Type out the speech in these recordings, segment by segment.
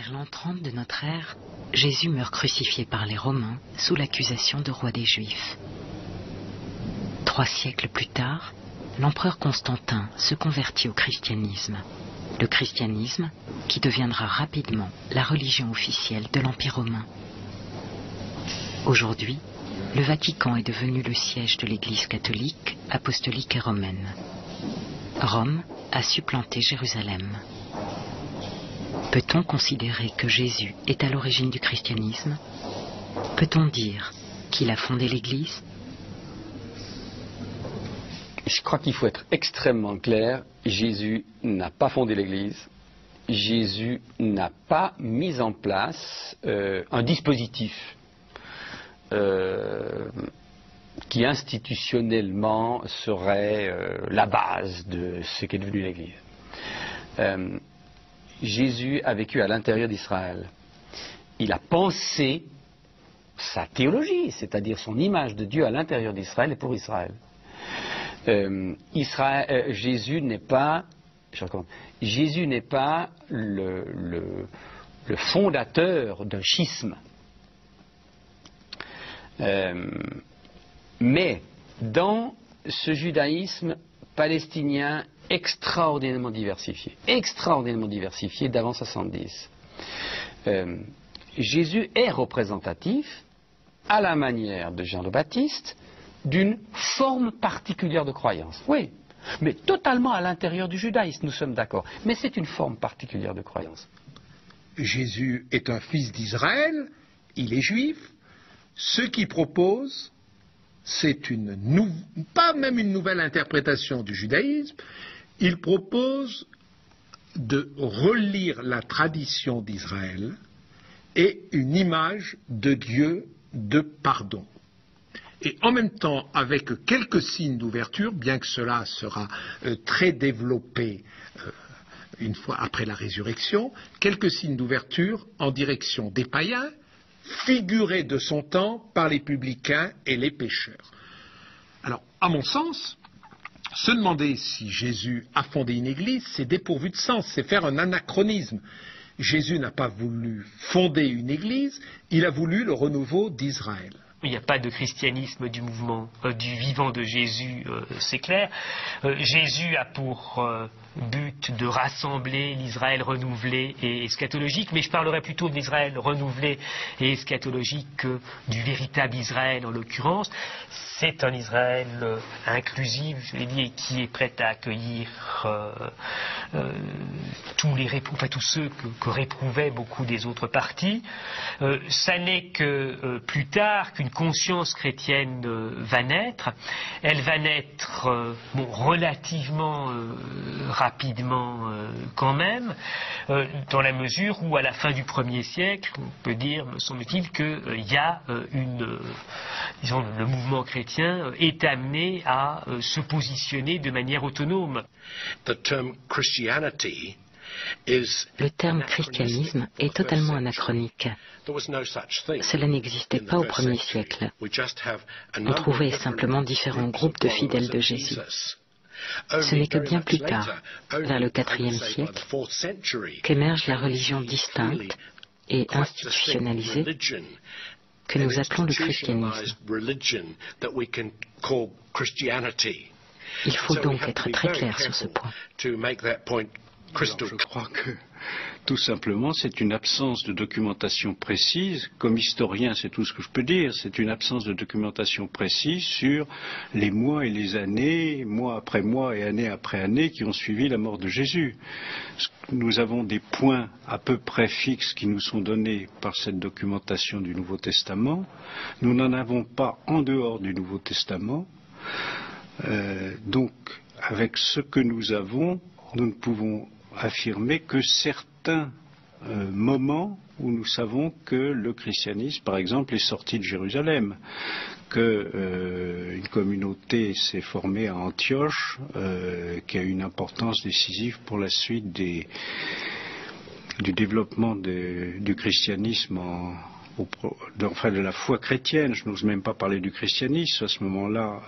Vers l'an 30 de notre ère, Jésus meurt crucifié par les Romains sous l'accusation de roi des Juifs. 3 siècles plus tard, l'empereur Constantin se convertit au christianisme. Le christianisme qui deviendra rapidement la religion officielle de l'Empire romain. Aujourd'hui, le Vatican est devenu le siège de l'Église catholique, apostolique et romaine. Rome a supplanté Jérusalem. Peut-on considérer que Jésus est à l'origine du christianisme? Peut-on dire qu'il a fondé l'Église? Je crois qu'il faut être extrêmement clair. Jésus n'a pas fondé l'Église. Jésus n'a pas mis en place un dispositif qui institutionnellement serait la base de ce qu'est devenu l'Église. Jésus a vécu à l'intérieur d'Israël. Il a pensé sa théologie, c'est-à-dire son image de Dieu à l'intérieur d'Israël et pour Israël. Jésus n'est pas le fondateur d'un schisme. Mais dans ce judaïsme palestinien extraordinairement diversifié d'avant 70, Jésus est représentatif, à la manière de Jean le Baptiste, d'une forme particulière de croyance. Oui, mais totalement à l'intérieur du judaïsme, nous sommes d'accord. Mais c'est une forme particulière de croyance. Jésus est un fils d'Israël, il est juif. Ce qu'il propose, c'est pas même une nouvelle interprétation du judaïsme, il propose de relire la tradition d'Israël et une image de Dieu de pardon. Et en même temps, avec quelques signes d'ouverture, bien que cela sera très développé une fois après la résurrection, quelques signes d'ouverture en direction des païens, figurés de son temps par les publicains et les pécheurs. Alors, à mon sens, se demander si Jésus a fondé une église, c'est dépourvu de sens, c'est faire un anachronisme. Jésus n'a pas voulu fonder une église, il a voulu le renouveau d'Israël. Il n'y a pas de christianisme du mouvement du vivant de Jésus, c'est clair. Jésus a pour but de rassembler l'Israël renouvelé et eschatologique, mais je parlerai plutôt de l'Israël renouvelé et eschatologique que du véritable Israël en l'occurrence. C'est un Israël inclusif, je l'ai dit, qui est prêt à accueillir tous ceux que réprouvaient beaucoup des autres partis. Ça n'est que plus tard qu'une conscience chrétienne va naître. Elle va naître relativement rapidement quand même, dans la mesure où à la fin du 1er siècle, on peut dire, me semble-t-il, qu'il y a le mouvement chrétien est amené à se positionner de manière autonome. Le terme christianisme est totalement anachronique. Cela n'existait pas au 1er siècle. On trouvait simplement différents groupes de fidèles de Jésus. Ce n'est que bien plus tard, vers le IVe siècle, qu'émerge la religion distincte et institutionnalisée que nous appelons le christianisme. Il faut donc être très clair sur ce point. Alors, je crois que tout simplement c'est une absence de documentation précise. Comme historien, c'est tout ce que je peux dire. C'est une absence de documentation précise sur les mois et les années, mois après mois et année après année qui ont suivi la mort de Jésus. Nous avons des points à peu près fixes qui nous sont donnés par cette documentation du Nouveau Testament. Nous n'en avons pas en dehors du Nouveau Testament. Donc, avec ce que nous avons, nous ne pouvons affirmer que certains moments où nous savons que le christianisme, par exemple, est sorti de Jérusalem, que une communauté s'est formée à Antioche, qui a eu une importance décisive pour la suite du développement du christianisme de la foi chrétienne. Je n'ose même pas parler du christianisme. À ce moment-là,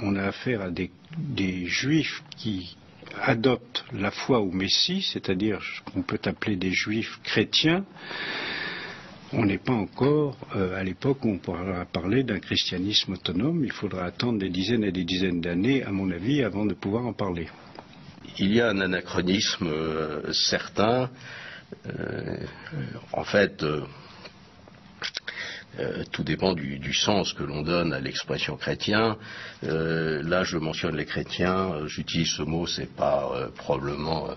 on a affaire à des juifs qui adoptent la foi au Messie, c'est-à-dire ce qu'on peut appeler des juifs chrétiens, on n'est pas encore à l'époque où on pourra parler d'un christianisme autonome. Il faudra attendre des dizaines et des dizaines d'années, à mon avis, avant de pouvoir en parler. Il y a un anachronisme certain. En fait, tout dépend du sens que l'on donne à l'expression chrétien. Là, je mentionne les chrétiens, j'utilise ce mot, c'est pas probablement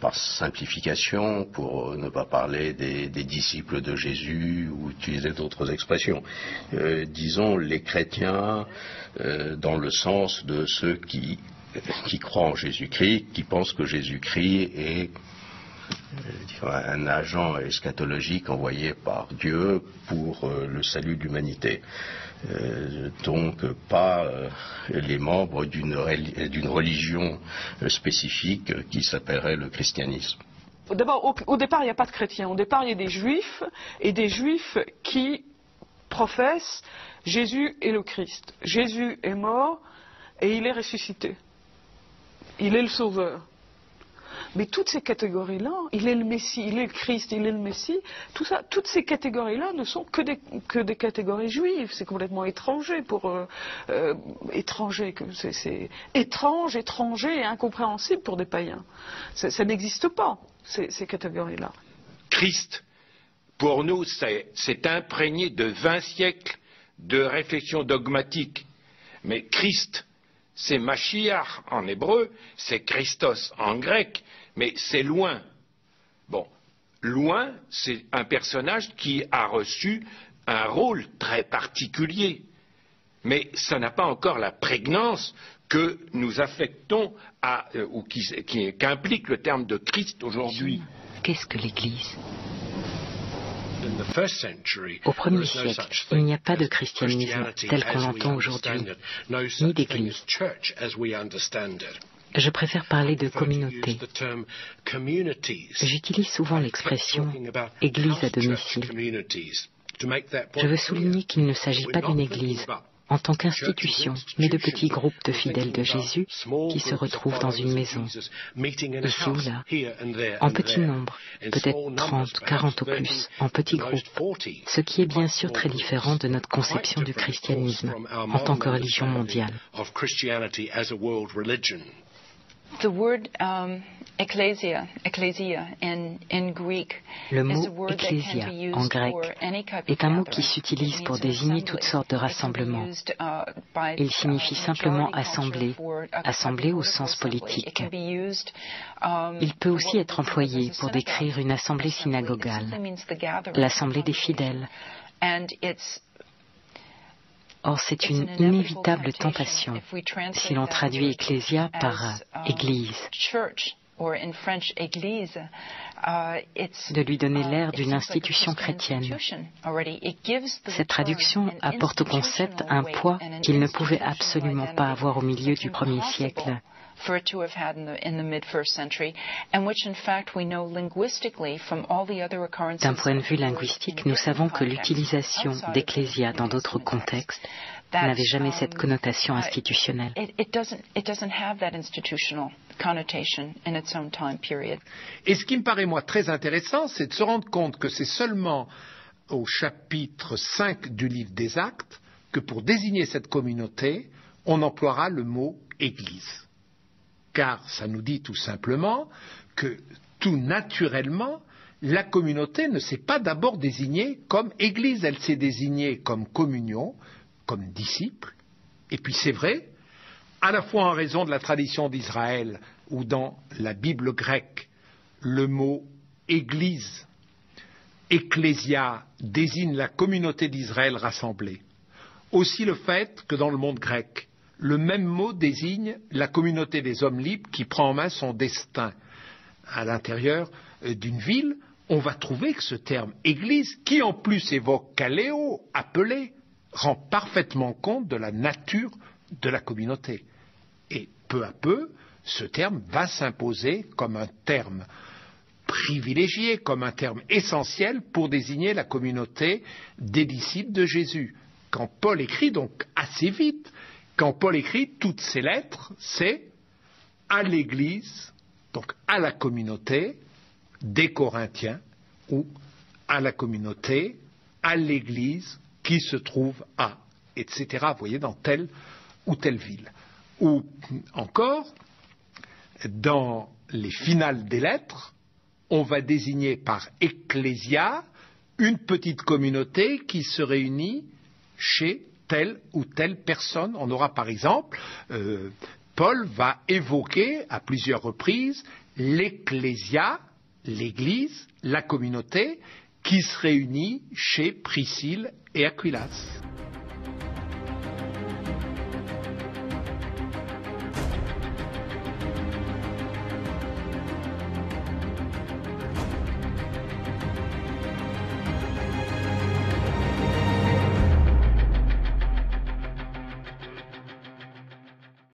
par simplification, pour ne pas parler des disciples de Jésus ou utiliser d'autres expressions. Disons les chrétiens dans le sens de ceux qui croient en Jésus-Christ, qui pensent que Jésus-Christ est un agent eschatologique envoyé par Dieu pour le salut de l'humanité. Donc pas les membres d'une religion spécifique qui s'appellerait le christianisme. D'abord, au départ, il n'y a pas de chrétiens. Au départ, il y a des juifs, et des juifs qui professent Jésus est le Christ. Jésus est mort et il est ressuscité. Il est le Sauveur. Mais toutes ces catégories-là, il est le Messie, il est le Christ, il est le Messie, tout ça, toutes ces catégories-là ne sont que des catégories juives. C'est complètement étranger c'est étranger et incompréhensible pour des païens. Ça n'existe pas, ces catégories-là. Christ, pour nous, c'est imprégné de 20 siècles de réflexion dogmatique. Mais Christ, c'est Mashiach en hébreu, c'est Christos en grec, mais c'est loin. Bon, loin, c'est un personnage qui a reçu un rôle très particulier. Mais ça n'a pas encore la prégnance que nous affectons ou qu'implique le terme de Christ aujourd'hui. Qu'est-ce que l'Église ? Au premier siècle, il n'y a pas de christianisme tel qu'on l'entend aujourd'hui, ni d'église. Je préfère parler de communauté. J'utilise souvent l'expression « église à domicile ». Je veux souligner qu'il ne s'agit pas d'une église en tant qu'institution, mais de petits groupes de fidèles de Jésus qui se retrouvent dans une maison, ici ou là, en petit nombre, peut-être 30, 40 au plus, en petits groupes, ce qui est bien sûr très différent de notre conception du christianisme en tant que religion mondiale. Le mot ecclésia en grec est un mot qui s'utilise pour désigner toutes sortes de rassemblements. Il signifie simplement assembler, assembler au sens politique. Il peut aussi être employé pour décrire une assemblée synagogale, l'assemblée des fidèles. Or, c'est une inévitable tentation, si l'on traduit ecclésia par église, de lui donner l'air d'une institution chrétienne. Cette traduction apporte au concept un poids qu'il ne pouvait absolument pas avoir au milieu du premier siècle. D'un point de vue linguistique, nous savons que l'utilisation d'ecclésia dans d'autres contextes n'avait jamais cette connotation institutionnelle. Et ce qui me paraît, moi, très intéressant, c'est de se rendre compte que c'est seulement au chapitre 5 du livre des Actes que pour désigner cette communauté, on emploiera le mot « Église ». Car ça nous dit tout simplement que tout naturellement, la communauté ne s'est pas d'abord désignée comme Église, elle s'est désignée comme communion, comme disciples. Et puis c'est vrai, à la fois en raison de la tradition d'Israël ou dans la Bible grecque, le mot Église, ecclésia, désigne la communauté d'Israël rassemblée. Aussi le fait que dans le monde grec, le même mot désigne la communauté des hommes libres qui prend en main son destin. À l'intérieur d'une ville, on va trouver que ce terme église, qui en plus évoque kaléo, appelé, rend parfaitement compte de la nature de la communauté. Et peu à peu, ce terme va s'imposer comme un terme privilégié, comme un terme essentiel pour désigner la communauté des disciples de Jésus. Quand Paul écrit, donc assez vite, quand Paul écrit toutes ces lettres, c'est à l'Église, donc à la communauté des Corinthiens, ou à la communauté, à l'Église qui se trouve à, etc. Vous voyez, dans telle ou telle ville. Ou encore, dans les finales des lettres, on va désigner par ecclésia une petite communauté qui se réunit chez telle ou telle personne. On aura par exemple, Paul va évoquer à plusieurs reprises l'ecclésia, l'église, la communauté qui se réunit chez Priscille et Aquilas.